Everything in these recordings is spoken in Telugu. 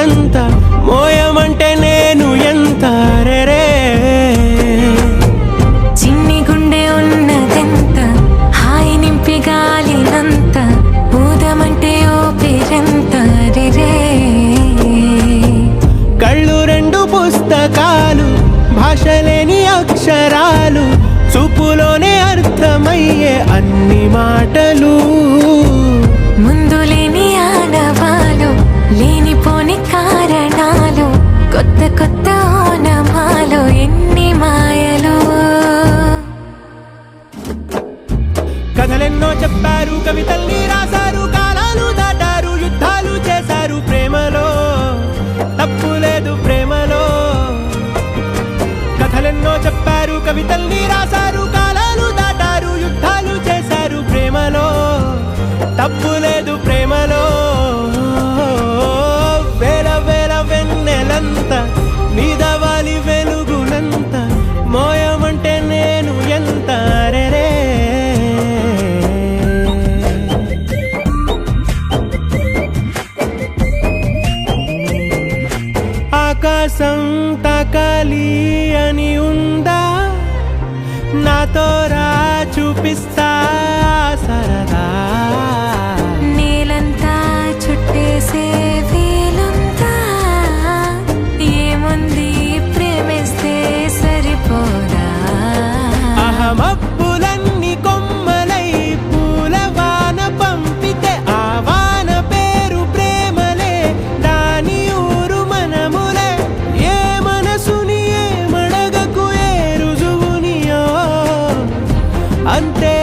వెన్నెలంత మోయమంటే నేను ఎంత రే చిన్ని గుండె ఉన్నదెంత హాయి నింపి గాలినంత ఊదమంటే ఓపిరెంత రే కళ్ళు రెండు పుస్తకాలు భాషలేని అక్షరాలు చూపులోనే అర్థమయ్యే అన్ని మాటలు ముందు లేని ఆనవాలు లేనిపోని కారణాలు కొత్త కొత్త ఓనమాలు ఎన్ని మాయలు కథలెన్నో చెప్పారు కవితల్ని రాశారు కాలాలు దాటారు యుద్ధాలు చేశారు ప్రేమలో తప్పు లేదు ప్రేమలో కథలెన్నో చెప్పారు కవితల్ని రాశారు కాలాలు దాటారు యుద్ధాలు చేశారు ప్రేమలో తప్పు లేదు ప్రేమలో వేల వేల వెన్నెలంత నీదవాలి వెలుగునంత మోయమంటే నేను ఎంత రే ఆకాశం తాకాలి అని ఉందా నాతో రా చూపిస్తా సరదా నేలంతా చుట్టేసే వీలుందా ఏముంది ప్రేమిస్తే సరిపోదా అహమప్పులన్నీ కొమ్మలై పూలవాన పంపితే ఆ వాన పేరు ప్రేమలే దాని ఊరు మనములే ఏ మనసుని ఏ మడగకు ఏ రుజువునియో అంతే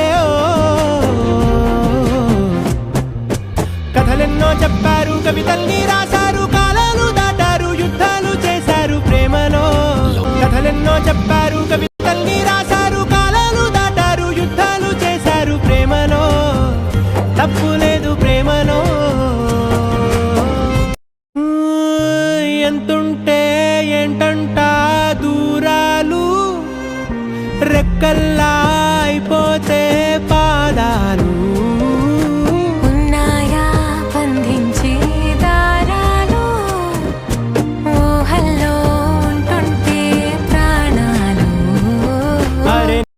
కథలెన్నో చెప్పారు కవితల్ని రాశారు కాలాలు దాటారు యుద్ధాలు చేశారు ప్రేమలో కథలెన్నో చెప్పారు కవి